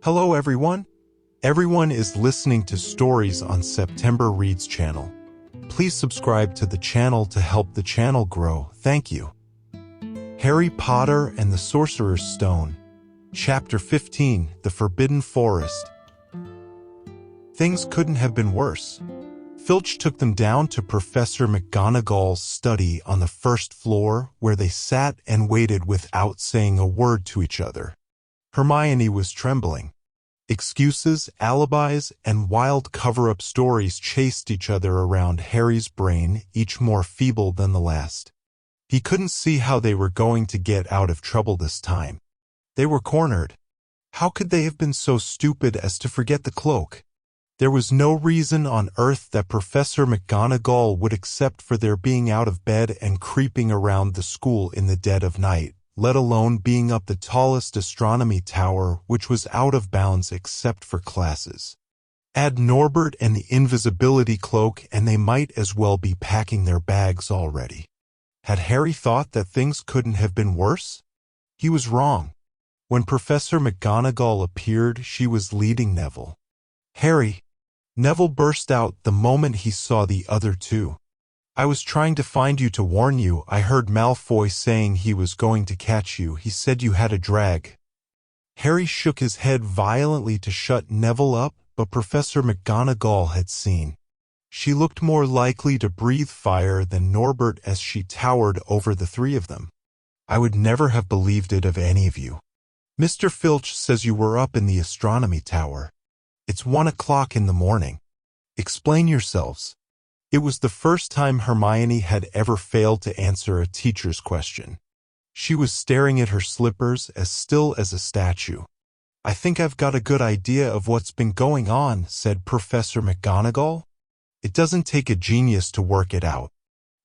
Hello everyone. Everyone is listening to stories on September Reads channel. Please subscribe to the channel to help the channel grow. Thank you. Harry Potter and the Sorcerer's Stone. Chapter 15, The Forbidden Forest. Things couldn't have been worse. Filch took them down to Professor McGonagall's study on the first floor, where they sat and waited without saying a word to each other. Hermione was trembling. Excuses, alibis, and wild cover-up stories chased each other around Harry's brain, each more feeble than the last. He couldn't see how they were going to get out of trouble this time. They were cornered. How could they have been so stupid as to forget the cloak? There was no reason on earth that Professor McGonagall would accept for their being out of bed and creeping around the school in the dead of night, let alone being up the tallest astronomy tower, which was out of bounds except for classes. Add Norbert and the invisibility cloak and they might as well be packing their bags already. Had Harry thought that things couldn't have been worse? He was wrong. When Professor McGonagall appeared, she was leading Neville. "Harry," Neville burst out the moment he saw the other two. "I was trying to find you to warn you. I heard Malfoy saying he was going to catch you. He said you had a drag." Harry shook his head violently to shut Neville up, but Professor McGonagall had seen. She looked more likely to breathe fire than Norbert as she towered over the three of them. "I would never have believed it of any of you. Mr. Filch says you were up in the astronomy tower. It's 1 o'clock in the morning. Explain yourselves." It was the first time Hermione had ever failed to answer a teacher's question. She was staring at her slippers as still as a statue. "I think I've got a good idea of what's been going on," said Professor McGonagall. "It doesn't take a genius to work it out.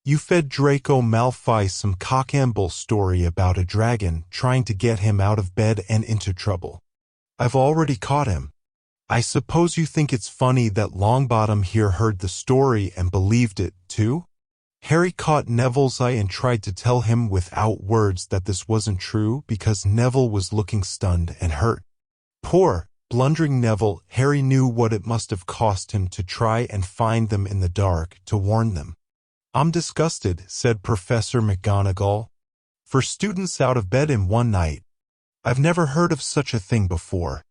You fed Draco Malfoy some cock-and-bull story about a dragon trying to get him out of bed and into trouble. I've already caught him. I suppose you think it's funny that Longbottom here heard the story and believed it, too?" Harry caught Neville's eye and tried to tell him without words that this wasn't true because Neville was looking stunned and hurt. Poor, blundering Neville. Harry knew what it must have cost him to try and find them in the dark, to warn them. "I'm disgusted," said Professor McGonagall. "For students out of bed in one night. I've never heard of such a thing before.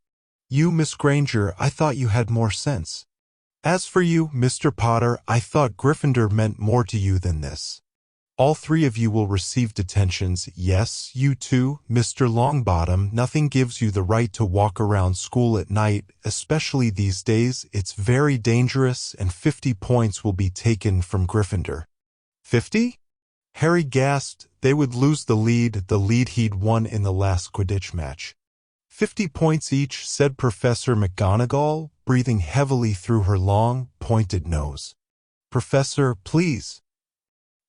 You, Miss Granger, I thought you had more sense. As for you, Mr. Potter, I thought Gryffindor meant more to you than this. All three of you will receive detentions. Yes, you too, Mr. Longbottom. Nothing gives you the right to walk around school at night, especially these days. It's very dangerous, and 50 points will be taken from Gryffindor." 50? Harry gasped. They would lose the lead he'd won in the last Quidditch match. 50 points each, said Professor McGonagall, breathing heavily through her long, pointed nose. "Professor, please.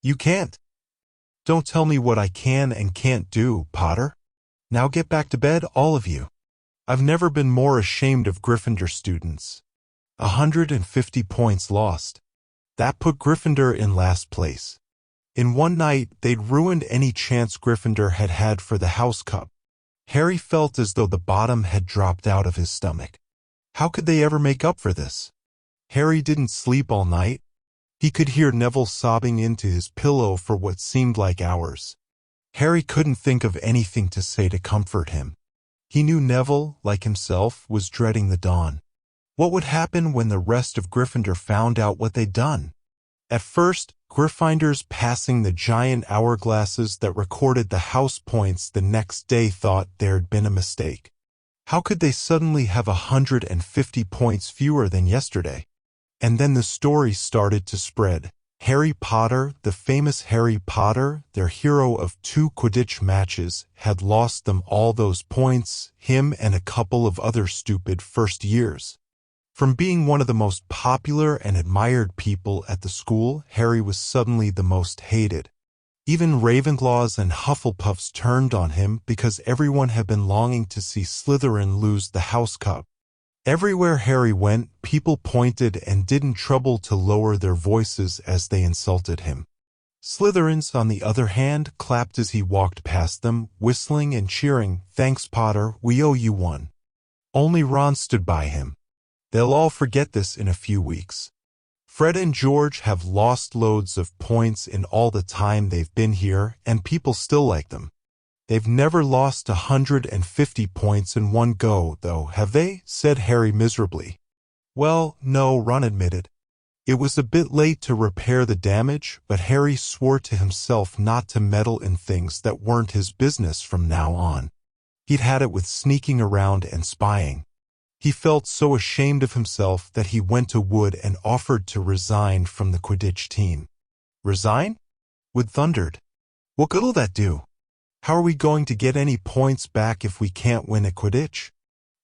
You can't. Don't tell me what I can and can't do, Potter. Now get back to bed, all of you. I've never been more ashamed of Gryffindor students. 150 points lost. That put Gryffindor in last place. In one night, they'd ruined any chance Gryffindor had had for the House Cup." Harry felt as though the bottom had dropped out of his stomach. How could they ever make up for this? Harry didn't sleep all night. He could hear Neville sobbing into his pillow for what seemed like hours. Harry couldn't think of anything to say to comfort him. He knew Neville, like himself, was dreading the dawn. What would happen when the rest of Gryffindor found out what they'd done? At first, Gryffindors passing the giant hourglasses that recorded the house points the next day thought there'd been a mistake. How could they suddenly have 150 points fewer than yesterday? And then the story started to spread. Harry Potter, the famous Harry Potter, their hero of 2 Quidditch matches, had lost them all those points, him and a couple of other stupid first years. From being one of the most popular and admired people at the school, Harry was suddenly the most hated. Even Ravenclaws and Hufflepuffs turned on him because everyone had been longing to see Slytherin lose the House Cup. Everywhere Harry went, people pointed and didn't trouble to lower their voices as they insulted him. Slytherins, on the other hand, clapped as he walked past them, whistling and cheering, "Thanks, Potter, we owe you one." Only Ron stood by him. They'll all forget this in a few weeks. Fred and George have lost loads of points in all the time they've been here, and people still like them. They've never lost 150 points in one go, though, have they? Said Harry miserably. Well, no, Ron admitted. It was a bit late to repair the damage, but Harry swore to himself not to meddle in things that weren't his business from now on. He'd had it with sneaking around and spying. He felt so ashamed of himself that he went to Wood and offered to resign from the Quidditch team. Resign? Wood thundered. What good'll that do? How are we going to get any points back if we can't win at Quidditch?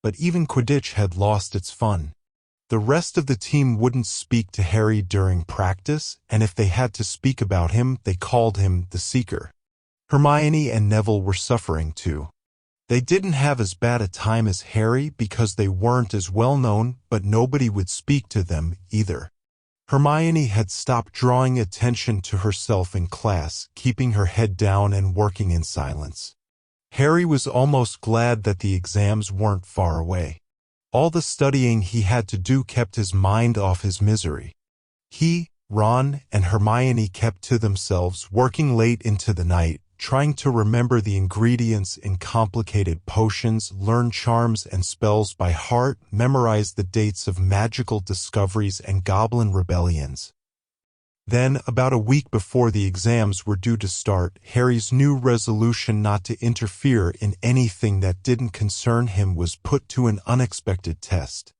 But even Quidditch had lost its fun. The rest of the team wouldn't speak to Harry during practice, and if they had to speak about him, they called him the Seeker. Hermione and Neville were suffering too. They didn't have as bad a time as Harry because they weren't as well known, but nobody would speak to them either. Hermione had stopped drawing attention to herself in class, keeping her head down and working in silence. Harry was almost glad that the exams weren't far away. All the studying he had to do kept his mind off his misery. He, Ron, and Hermione kept to themselves, working late into the night, trying to remember the ingredients in complicated potions, learn charms and spells by heart, memorize the dates of magical discoveries and goblin rebellions. Then, about a week before the exams were due to start, Harry's new resolution not to interfere in anything that didn't concern him was put to an unexpected test.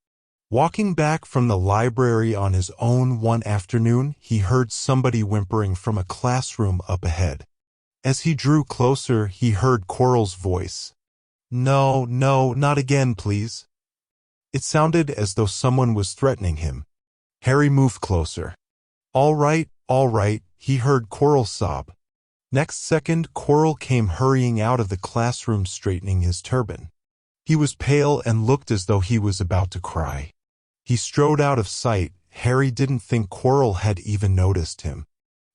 Walking back from the library on his own one afternoon, he heard somebody whimpering from a classroom up ahead. As he drew closer, he heard Quirrell's voice. No, not again, please. It sounded as though someone was threatening him. Harry moved closer. All right, he heard Quirrell sob. Next second, Quirrell came hurrying out of the classroom straightening his turban. He was pale and looked as though he was about to cry. He strode out of sight. Harry didn't think Quirrell had even noticed him.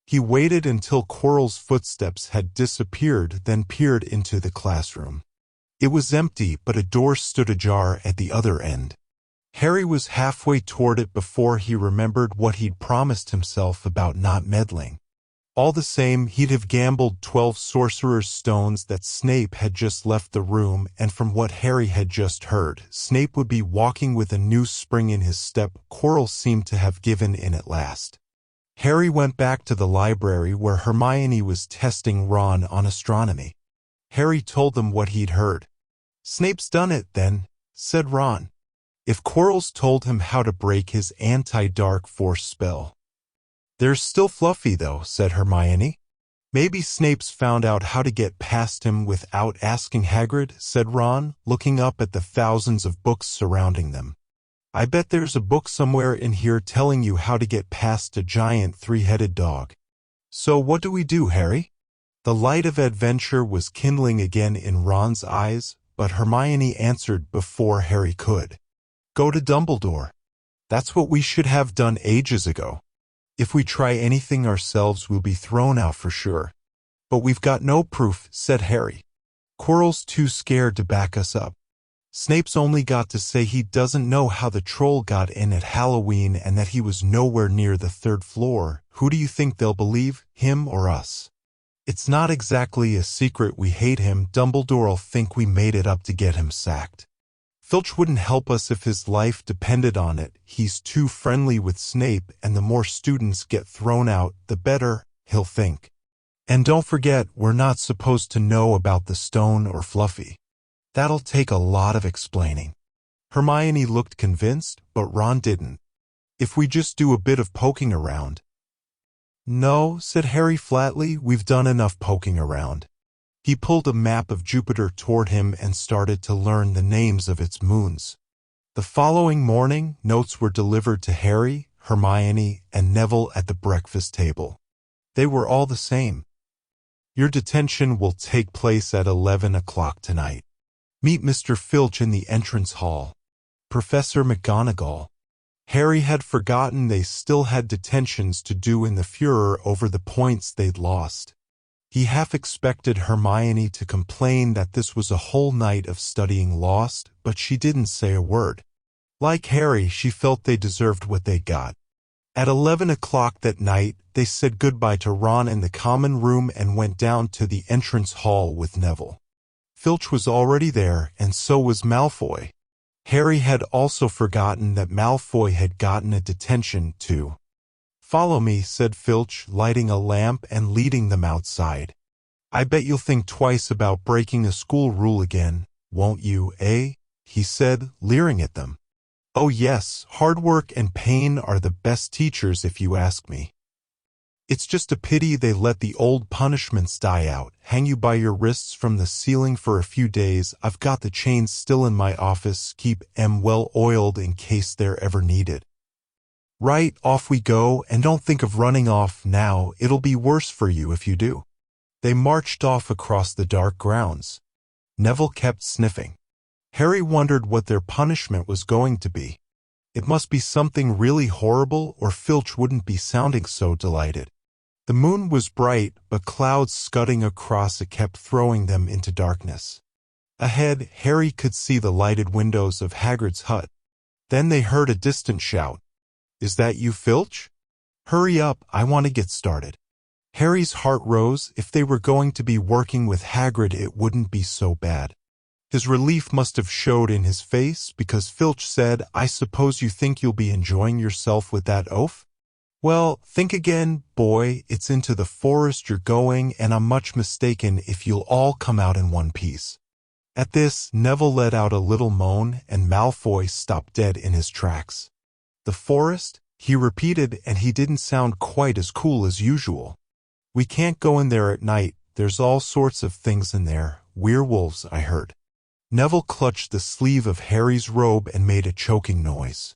He waited until Quirrell's footsteps had disappeared, then peered into the classroom. It was empty, but a door stood ajar at the other end. Harry was halfway toward it before he remembered what he'd promised himself about not meddling. All the same, he'd have gambled 12 Sorcerer's stones that Snape had just left the room, and from what Harry had just heard, Snape would be walking with a new spring in his step. Quirrell seemed to have given in at last. Harry went back to the library where Hermione was testing Ron on astronomy. Harry told them what he'd heard. Snape's done it, then, said Ron. If Quirrell's told him how to break his anti-dark force spell. There's still Fluffy, though, said Hermione. Maybe Snape's found out how to get past him without asking Hagrid, said Ron, looking up at the thousands of books surrounding them. I bet there's a book somewhere in here telling you how to get past a giant three-headed dog. So what do we do, Harry? The light of adventure was kindling again in Ron's eyes, but Hermione answered before Harry could. Go to Dumbledore. That's what we should have done ages ago. If we try anything ourselves, we'll be thrown out for sure. But we've got no proof, said Harry. Quirrell's too scared to back us up. Snape's only got to say he doesn't know how the troll got in at Halloween and that he was nowhere near the 3rd floor. Who do you think they'll believe, him or us? It's not exactly a secret we hate him. Dumbledore'll think we made it up to get him sacked. Filch wouldn't help us if his life depended on it. He's too friendly with Snape, and the more students get thrown out, the better, he'll think. And don't forget, we're not supposed to know about the stone or Fluffy. That'll take a lot of explaining. Hermione looked convinced, but Ron didn't. If we just do a bit of poking around. No, said Harry flatly, we've done enough poking around. He pulled a map of Jupiter toward him and started to learn the names of its moons. The following morning, notes were delivered to Harry, Hermione, and Neville at the breakfast table. They were all the same. Your detention will take place at 11 o'clock tonight. Meet Mr. Filch in the entrance hall. Professor McGonagall. Harry had forgotten they still had detentions to do in the furor over the points they'd lost. He half expected Hermione to complain that this was a whole night of studying lost, but she didn't say a word. Like Harry, she felt they deserved what they got. At 11 o'clock that night, they said goodbye to Ron in the common room and went down to the entrance hall with Neville. Filch was already there, and so was Malfoy. Harry had also forgotten that Malfoy had gotten a detention, too. "Follow me," said Filch, lighting a lamp and leading them outside. "I bet you'll think twice about breaking a school rule again, won't you, eh?" he said, leering at them. "Oh yes, hard work and pain are the best teachers if you ask me. It's just a pity they let the old punishments die out, hang you by your wrists from the ceiling for a few days. I've got the chains still in my office, keep 'em well oiled in case they're ever needed. Right, off we go, and don't think of running off now, it'll be worse for you if you do." They marched off across the dark grounds. Neville kept sniffing. Harry wondered what their punishment was going to be. It must be something really horrible, or Filch wouldn't be sounding so delighted. The moon was bright, but clouds scudding across it kept throwing them into darkness. Ahead, Harry could see the lighted windows of Hagrid's hut. Then they heard a distant shout. "Is that you, Filch? Hurry up, I want to get started." Harry's heart rose. If they were going to be working with Hagrid, it wouldn't be so bad. His relief must have showed in his face, because Filch said, "I suppose you think you'll be enjoying yourself with that oaf? Well, think again, boy, it's into the forest you're going, and I'm much mistaken if you'll all come out in one piece." At this, Neville let out a little moan, and Malfoy stopped dead in his tracks. "The forest?" he repeated, and he didn't sound quite as cool as usual. "We can't go in there at night. There's all sorts of things in there. Werewolves, I heard." Neville clutched the sleeve of Harry's robe and made a choking noise.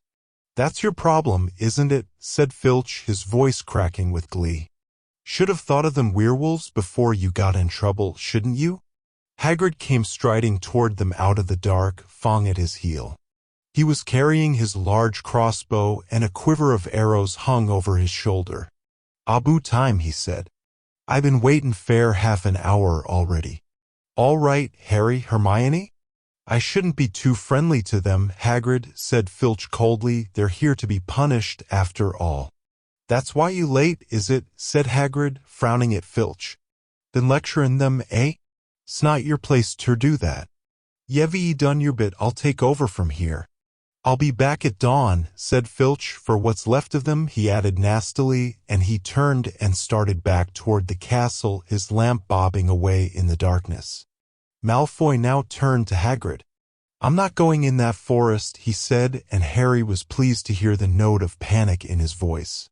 "That's your problem, isn't it?" said Filch, his voice cracking with glee. "Should have thought of them werewolves before you got in trouble, shouldn't you?" Hagrid came striding toward them out of the dark, Fong at his heel. He was carrying his large crossbow, and a quiver of arrows hung over his shoulder. "Abu time," he said. "I've been waiting fair half an hour already." "All right, Harry, Hermione? I shouldn't be too friendly to them, Hagrid," said Filch coldly. "They're here to be punished, after all." "That's why you late, is it?" said Hagrid, frowning at Filch. "Been lecturing them, eh? 'S not your place to do that. Ye've done your bit, I'll take over from here." "I'll be back at dawn," said Filch. "For what's left of them," he added nastily, and he turned and started back toward the castle, his lamp bobbing away in the darkness. Malfoy now turned to Hagrid. "I'm not going in that forest," he said, and Harry was pleased to hear the note of panic in his voice.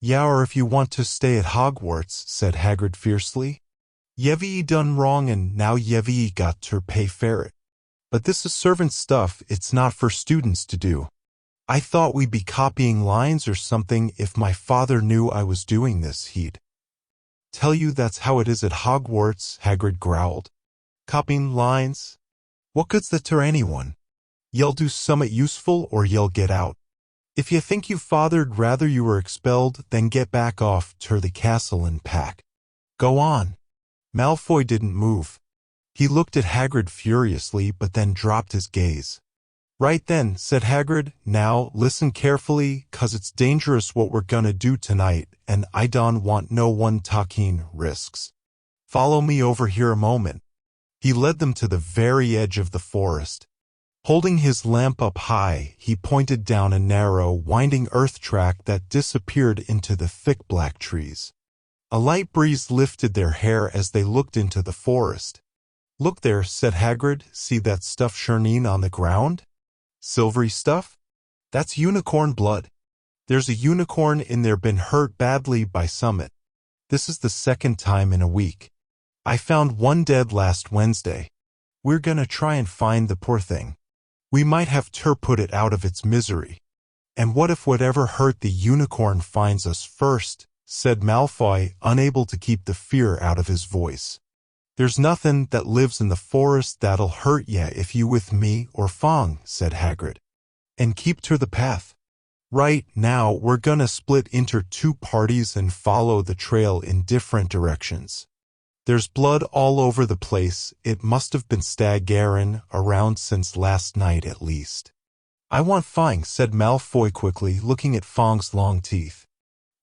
"Yeah, or if you want to stay at Hogwarts," said Hagrid fiercely. "Ye've done wrong, and now ye've got to pay for it. But this is servant stuff, it's not for students to do. I thought we'd be copying lines or something. If my father knew I was doing this, he'd tell you that's how it is at Hogwarts," Hagrid growled. "Copying lines? What good's that to anyone? Ye'll do summat useful or ye'll get out. If ye think your father'd rather you were expelled, then get back off to the castle and pack. Go on." Malfoy didn't move. He looked at Hagrid furiously, but then dropped his gaze. "Right then," said Hagrid. "Now, listen carefully, 'cause it's dangerous what we're gonna do tonight, and I don't want no one taking risks. Follow me over here a moment." He led them to the very edge of the forest. Holding his lamp up high, he pointed down a narrow, winding earth track that disappeared into the thick black trees. A light breeze lifted their hair as they looked into the forest. "Look there," said Hagrid. "See that stuff shireen on the ground? Silvery stuff? That's unicorn blood. There's a unicorn in there been hurt badly by summit. This is the second time in a week. I found one dead last Wednesday. We're gonna try and find the poor thing. We might have to put it out of its misery." "And what if whatever hurt the unicorn finds us first?" said Malfoy, unable to keep the fear out of his voice. "There's nothing that lives in the forest that'll hurt ye if you with me or Fong," said Hagrid. "And keep to the path. Right now, we're gonna split into two parties and follow the trail in different directions. There's blood all over the place. It must have been staggering around since last night at least. I want Fang, said Malfoy quickly, looking at Fang's long teeth.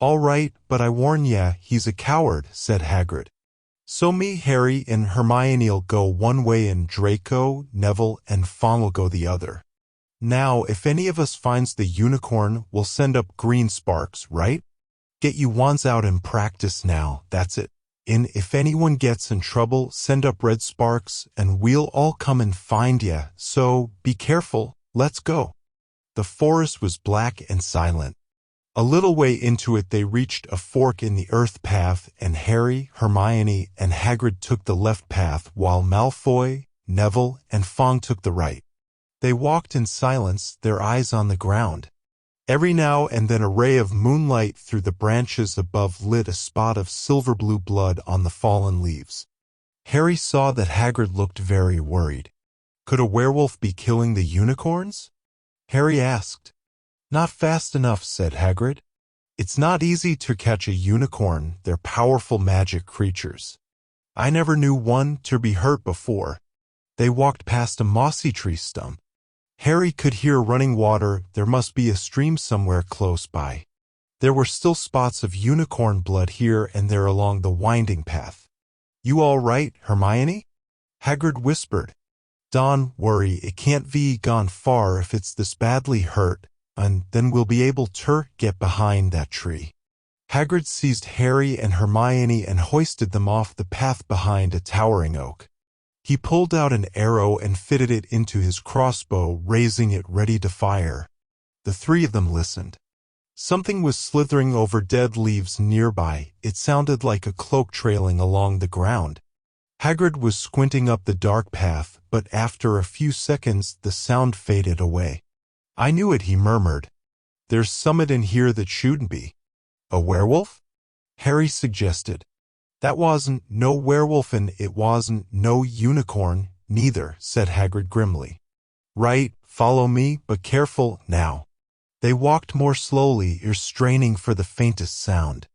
All right, but I warn ya, he's a coward, said Hagrid. So me, Harry, and Hermione'll go one way and Draco, Neville, and Fang'll go the other. Now, if any of us finds the unicorn, we'll send up green sparks, right? Get you wands out and practice now, that's it. And if anyone gets in trouble, send up red sparks, and we'll all come and find ya, so be careful, let's go. The forest was black and silent. A little way into it they reached a fork in the earth path, and Harry, Hermione, and Hagrid took the left path, while Malfoy, Neville, and Fang took the right. They walked in silence, their eyes on the ground. Every now and then a ray of moonlight through the branches above lit a spot of silver-blue blood on the fallen leaves. Harry saw that Hagrid looked very worried. Could a werewolf be killing the unicorns? Harry asked. Not fast enough, said Hagrid. It's not easy to catch a unicorn, they're powerful magic creatures. I never knew one to be hurt before. They walked past a mossy tree stump. Harry could hear running water. There must be a stream somewhere close by. There were still spots of unicorn blood here and there along the winding path. You all right, Hermione? Hagrid whispered. Don't worry, it can't be gone far if it's this badly hurt, and then we'll be able to get behind that tree. Hagrid seized Harry and Hermione and hoisted them off the path behind a towering oak. He pulled out an arrow and fitted it into his crossbow, raising it ready to fire. The three of them listened. Something was slithering over dead leaves nearby. It sounded like a cloak trailing along the ground. Hagrid was squinting up the dark path, but after a few seconds the sound faded away. I knew it, he murmured. There's summit in here that shouldn't be. A werewolf? Harry suggested. That wasn't no werewolf and it wasn't no unicorn, neither, said Hagrid grimly. Right, follow me, but careful, now. They walked more slowly, ears straining for the faintest sound.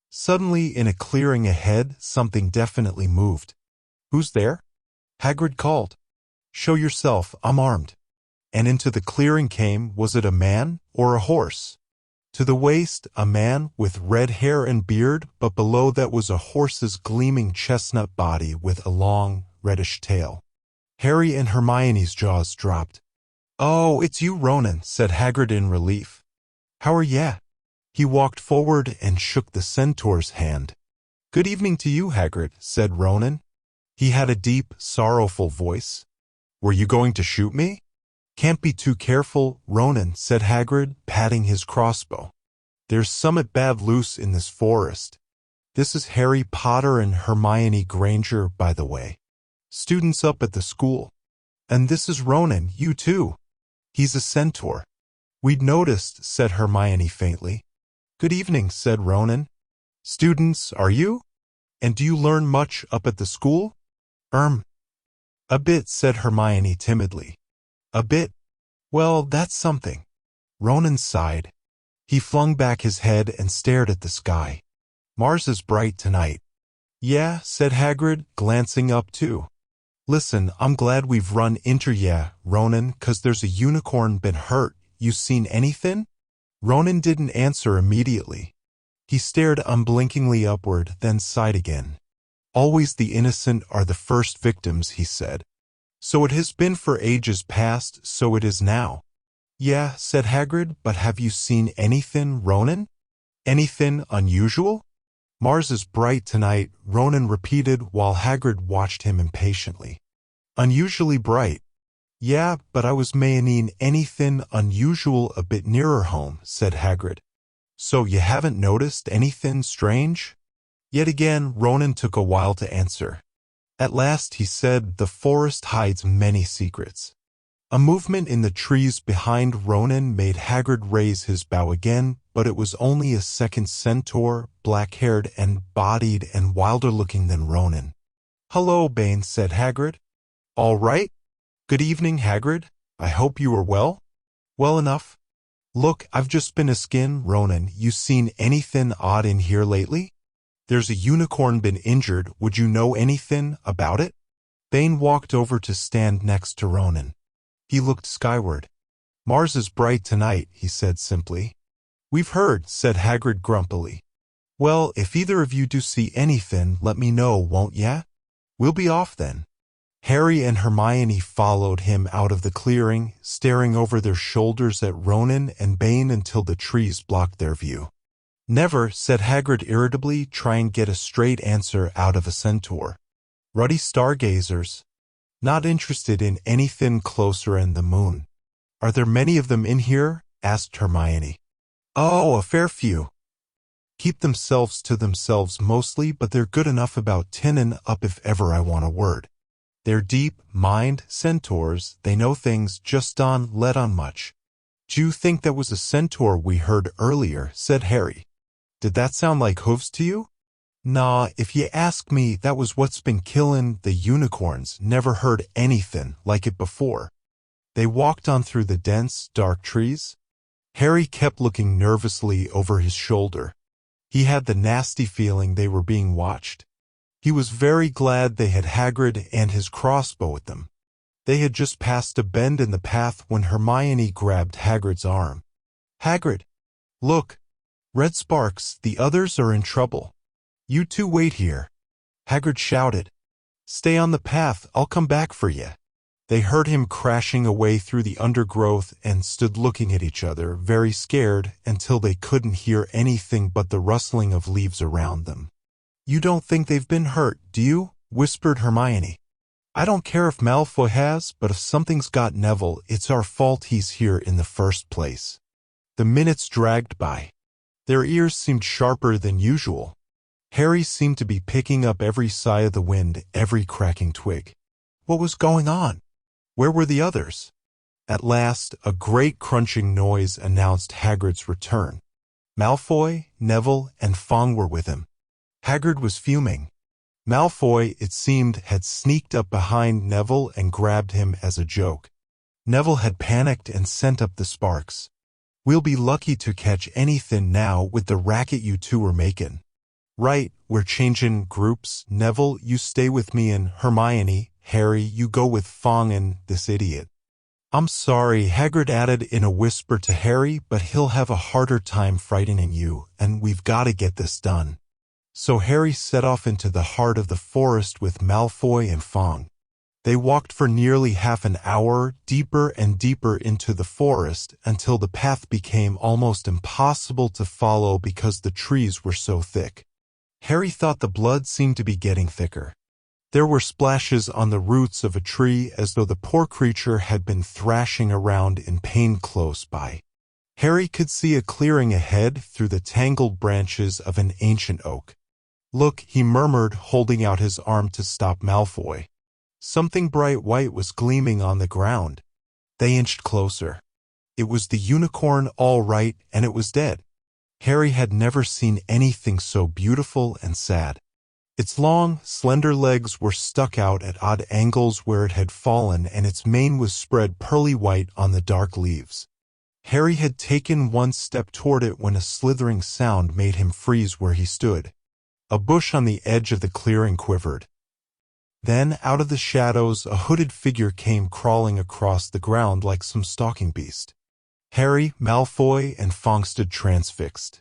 Suddenly, in a clearing ahead, something definitely moved. Who's there? Hagrid called. Show yourself, I'm armed. And into the clearing came, was it a man or a horse? To the waist, a man with red hair and beard, but below that was a horse's gleaming chestnut body with a long, reddish tail. Harry and Hermione's jaws dropped. Oh, it's you, Ronan, said Hagrid in relief. How are ya? He walked forward and shook the centaur's hand. Good evening to you, Hagrid, said Ronan. He had a deep, sorrowful voice. Were you going to shoot me? Can't be too careful, Ronan, said Hagrid, patting his crossbow. There's somewhat bad loose in this forest. This is Harry Potter and Hermione Granger, by the way. Students up at the school. And this is Ronan, you too. He's a centaur. We'd noticed, said Hermione faintly. Good evening, said Ronan. Students, are you? And do you learn much up at the school? A bit, said Hermione timidly. A bit? Well, that's something. Ronan sighed. He flung back his head and stared at the sky. Mars is bright tonight. Yeah, said Hagrid, glancing up too. Listen, I'm glad we've run into ya, Ronan, 'cause there's a unicorn been hurt. You seen anything? Ronan didn't answer immediately. He stared unblinkingly upward, then sighed again. Always the innocent are the first victims, he said. So it has been for ages past, so it is now. Yeah, said Hagrid, but have you seen anything, Ronan? Anything unusual? Mars is bright tonight, Ronan repeated while Hagrid watched him impatiently. Unusually bright. Yeah, but I was meaning anything unusual a bit nearer home, said Hagrid. So you haven't noticed anything strange? Yet again, Ronan took a while to answer. At last he said, the forest hides many secrets. A movement in the trees behind Ronan made Hagrid raise his bow again, but it was only a second centaur, black-haired and bodied and wilder-looking than Ronan. Hello, Bane, said Hagrid. All right? Good evening, Hagrid. I hope you are well? Well enough. Look, I've just been askin, Ronan. You seen anything odd in here lately? There's a unicorn been injured. Would you know anything about it? Bane walked over to stand next to Ronan. He looked skyward. Mars is bright tonight, he said simply. We've heard, said Hagrid grumpily. Well, if either of you do see anything, let me know, won't ya? We'll be off then. Harry and Hermione followed him out of the clearing, staring over their shoulders at Ronan and Bane until the trees blocked their view. Never, said Hagrid irritably, try and get a straight answer out of a centaur. Ruddy stargazers. Not interested in anything closer than the moon. Are there many of them in here? Asked Hermione. Oh, a fair few. Keep themselves to themselves mostly, but they're good enough about tinnin' up if ever I want a word. They're deep-mind centaurs. They know things just don't let on much. Do you think that was a centaur we heard earlier? Said Harry. Did that sound like hooves to you? Nah, if you ask me, that was what's been killing the unicorns. Never heard anything like it before. They walked on through the dense, dark trees. Harry kept looking nervously over his shoulder. He had the nasty feeling they were being watched. He was very glad they had Hagrid and his crossbow with them. They had just passed a bend in the path when Hermione grabbed Hagrid's arm. Hagrid! Look! Red sparks, the others are in trouble. You two wait here. Hagrid shouted. Stay on the path, I'll come back for you. They heard him crashing away through the undergrowth and stood looking at each other, very scared, until they couldn't hear anything but the rustling of leaves around them. You don't think they've been hurt, do you? Whispered Hermione. I don't care if Malfoy has, but if something's got Neville, it's our fault he's here in the first place. The minutes dragged by. Their ears seemed sharper than usual. Harry seemed to be picking up every sigh of the wind, every cracking twig. What was going on? Where were the others? At last, a great crunching noise announced Hagrid's return. Malfoy, Neville, and Fong were with him. Hagrid was fuming. Malfoy, it seemed, had sneaked up behind Neville and grabbed him as a joke. Neville had panicked and sent up the sparks. We'll be lucky to catch anything now with the racket you two are making. Right, we're changing groups. Neville, you stay with me, and Hermione, Harry, you go with Fong and this idiot. I'm sorry, Hagrid added in a whisper to Harry, but he'll have a harder time frightening you, and we've got to get this done. So Harry set off into the heart of the forest with Malfoy and Fong. They walked for nearly half an hour, deeper and deeper into the forest, until the path became almost impossible to follow because the trees were so thick. Harry thought the blood seemed to be getting thicker. There were splashes on the roots of a tree as though the poor creature had been thrashing around in pain close by. Harry could see a clearing ahead through the tangled branches of an ancient oak. Look, he murmured, holding out his arm to stop Malfoy. Something bright white was gleaming on the ground. They inched closer. It was the unicorn, all right, and it was dead. Harry had never seen anything so beautiful and sad. Its long, slender legs were stuck out at odd angles where it had fallen, and its mane was spread pearly white on the dark leaves. Harry had taken one step toward it when a slithering sound made him freeze where he stood. A bush on the edge of the clearing quivered. Then, out of the shadows, a hooded figure came crawling across the ground like some stalking beast. Harry, Malfoy, and Fong stood transfixed.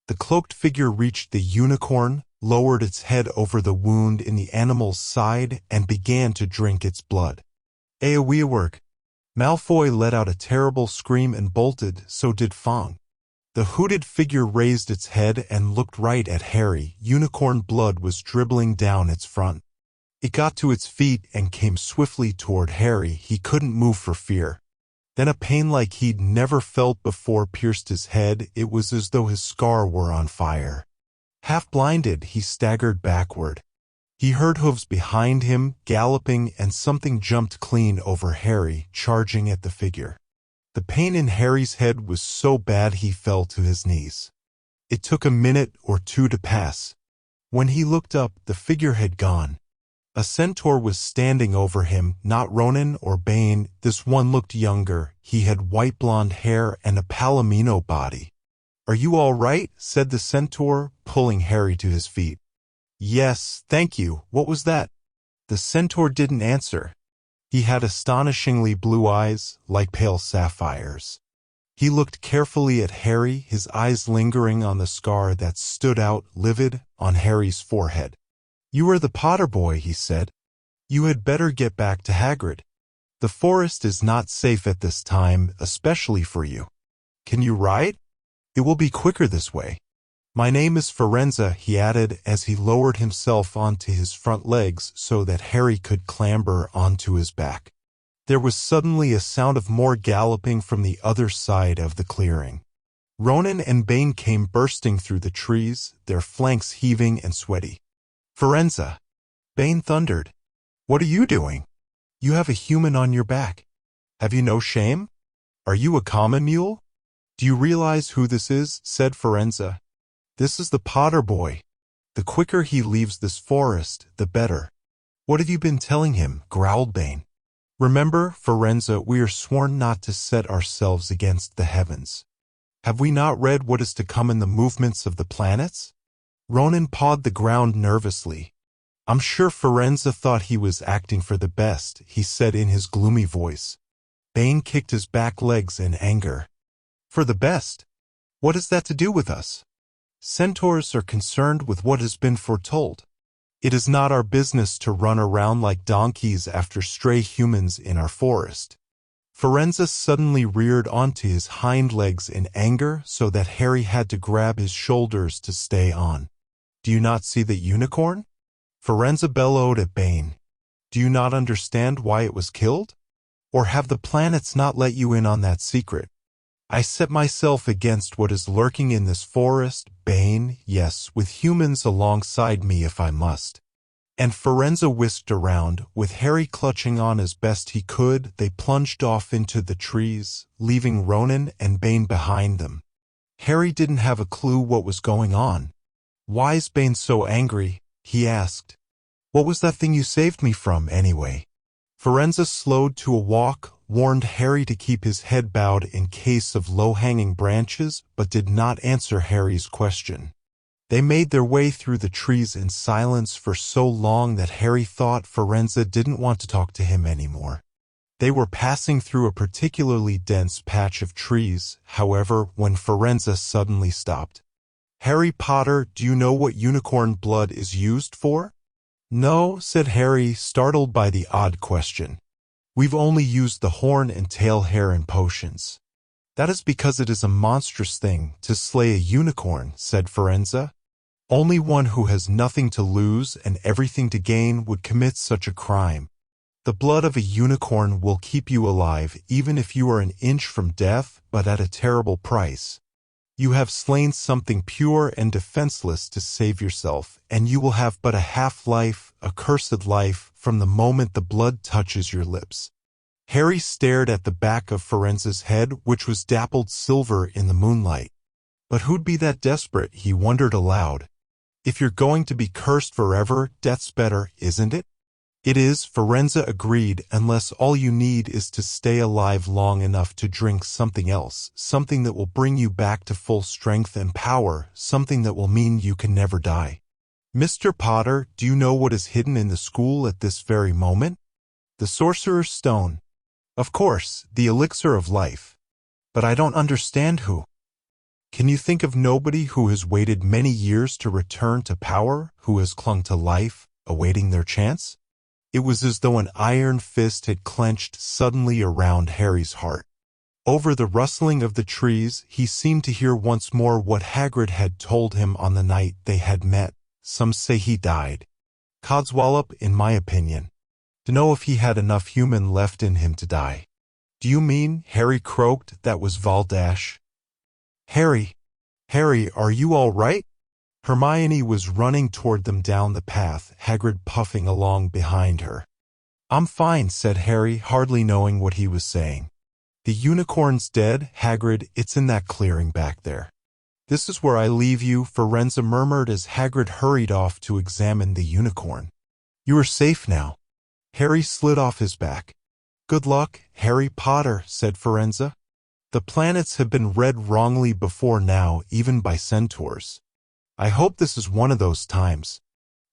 The cloaked figure reached the unicorn, lowered its head over the wound in the animal's side, and began to drink its blood. "AoE work." Malfoy let out a terrible scream and bolted, so did Fong. The hooded figure raised its head and looked right at Harry. Unicorn blood was dribbling down its front. It got to its feet and came swiftly toward Harry. He couldn't move for fear. Then a pain like he'd never felt before pierced his head. It was as though his scar were on fire. Half blinded, he staggered backward. He heard hooves behind him, galloping, and something jumped clean over Harry, charging at the figure. The pain in Harry's head was so bad he fell to his knees. It took a minute or two to pass. When he looked up, the figure had gone. A centaur was standing over him, not Ronan or Bane. This one looked younger. He had white blonde hair and a palomino body. "Are you all right?" said the centaur, pulling Harry to his feet. Yes, thank you. What was that? The centaur didn't answer. He had astonishingly blue eyes, like pale sapphires. He looked carefully at Harry, his eyes lingering on the scar that stood out, livid, on Harry's forehead. You are the Potter boy, he said. You had better get back to Hagrid. The forest is not safe at this time, especially for you. Can you ride? It will be quicker this way. My name is Firenze, he added as he lowered himself onto his front legs so that Harry could clamber onto his back. There was suddenly a sound of more galloping from the other side of the clearing. Ronan and Bane came bursting through the trees, their flanks heaving and sweaty. Firenze, Bane thundered. What are you doing? You have a human on your back. Have you no shame? Are you a common mule? Do you realize who this is? Said Firenze. This is the Potter boy. The quicker he leaves this forest, the better. What have you been telling him? Growled Bane. Remember, Firenze, we are sworn not to set ourselves against the heavens. Have we not read what is to come in the movements of the planets? Ronan pawed the ground nervously. I'm sure Firenze thought he was acting for the best, he said in his gloomy voice. Bane kicked his back legs in anger. For the best? What has that to do with us? Centaurs are concerned with what has been foretold. It is not our business to run around like donkeys after stray humans in our forest. Firenze suddenly reared onto his hind legs in anger so that Harry had to grab his shoulders to stay on. Do you not see the unicorn? Firenze bellowed at Bane. Do you not understand why it was killed? Or have the planets not let you in on that secret? I set myself against what is lurking in this forest, Bane, yes, with humans alongside me if I must. And Firenze whisked around, with Harry clutching on as best he could. They plunged off into the trees, leaving Ronan and Bane behind them. Harry didn't have a clue what was going on. Why's Bane so angry? He asked. What was that thing you saved me from, anyway? Firenze slowed to a walk, warned Harry to keep his head bowed in case of low-hanging branches, but did not answer Harry's question. They made their way through the trees in silence for so long that Harry thought Firenze didn't want to talk to him anymore. They were passing through a particularly dense patch of trees, however, when Firenze suddenly stopped. Harry Potter, do you know what unicorn blood is used for? No, said Harry, startled by the odd question. We've only used the horn and tail hair in potions. That is because it is a monstrous thing to slay a unicorn, said Firenze. Only one who has nothing to lose and everything to gain would commit such a crime. The blood of a unicorn will keep you alive even if you are an inch from death, but at a terrible price. You have slain something pure and defenseless to save yourself, and you will have but a half-life, a cursed life, from the moment the blood touches your lips. Harry stared at the back of Firenze's head, which was dappled silver in the moonlight. But who'd be that desperate, he wondered aloud. If you're going to be cursed forever, death's better, isn't it? It is, Firenze agreed, unless all you need is to stay alive long enough to drink something else, something that will bring you back to full strength and power, something that will mean you can never die. Mr. Potter, do you know what is hidden in the school at this very moment? The Sorcerer's Stone. Of course, the elixir of life. But I don't understand who. Can you think of nobody who has waited many years to return to power, who has clung to life, awaiting their chance? It was as though an iron fist had clenched suddenly around Harry's heart. Over the rustling of the trees, he seemed to hear once more what Hagrid had told him on the night they had met. Some say he died. Codswallop, in my opinion. To know if he had enough human left in him to die. Do you mean, Harry croaked, that was Valdash? Harry, are you all right? Hermione was running toward them down the path, Hagrid puffing along behind her. I'm fine, said Harry, hardly knowing what he was saying. The unicorn's dead, Hagrid, it's in that clearing back there. This is where I leave you, Firenze murmured as Hagrid hurried off to examine the unicorn. You are safe now. Harry slid off his back. Good luck, Harry Potter, said Firenze. The planets have been read wrongly before now, even by centaurs. I hope this is one of those times.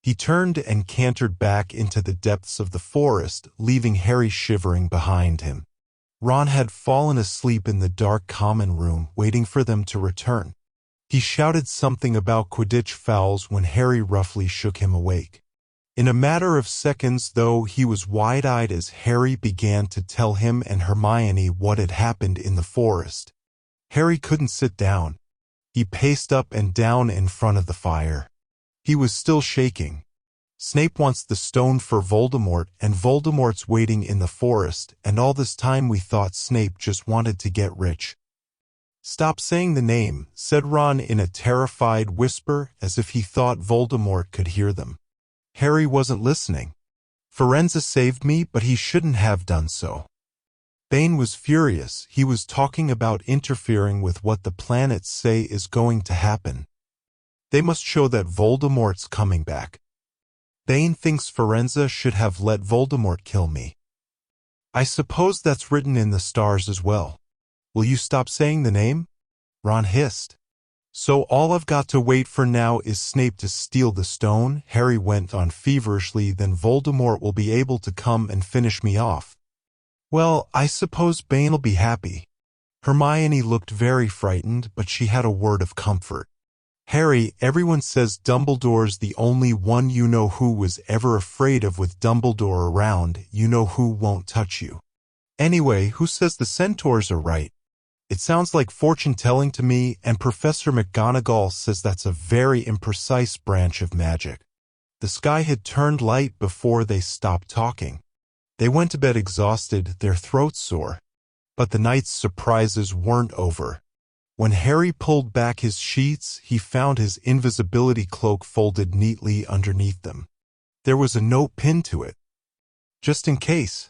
He turned and cantered back into the depths of the forest, leaving Harry shivering behind him. Ron had fallen asleep in the dark common room, waiting for them to return. He shouted something about Quidditch fouls when Harry roughly shook him awake. In a matter of seconds, though, he was wide-eyed as Harry began to tell him and Hermione what had happened in the forest. Harry couldn't sit down. He paced up and down in front of the fire. He was still shaking. Snape wants the stone for Voldemort, and Voldemort's waiting in the forest, and all this time we thought Snape just wanted to get rich. "Stop saying the name," said Ron in a terrified whisper, as if he thought Voldemort could hear them. Harry wasn't listening. "Firenze saved me, but he shouldn't have done so." Bane was furious. He was talking about interfering with what the planets say is going to happen. They must show that Voldemort's coming back. Bane thinks Firenze should have let Voldemort kill me. I suppose that's written in the stars as well. Will you stop saying the name? Ron hissed. "So all I've got to wait for now is Snape to steal the stone," Harry went on feverishly. "Then Voldemort will be able to come and finish me off." "Well, I suppose Bane'll be happy." Hermione looked very frightened, but she had a word of comfort. "Harry, everyone says Dumbledore's the only one you know who was ever afraid of. With Dumbledore around, you know who won't touch you. Anyway, who says the centaurs are right? It sounds like fortune-telling to me, and Professor McGonagall says that's a very imprecise branch of magic." The sky had turned light before they stopped talking. They went to bed exhausted, their throats sore. But the night's surprises weren't over. When Harry pulled back his sheets, he found his invisibility cloak folded neatly underneath them. There was a note pinned to it. "Just in case."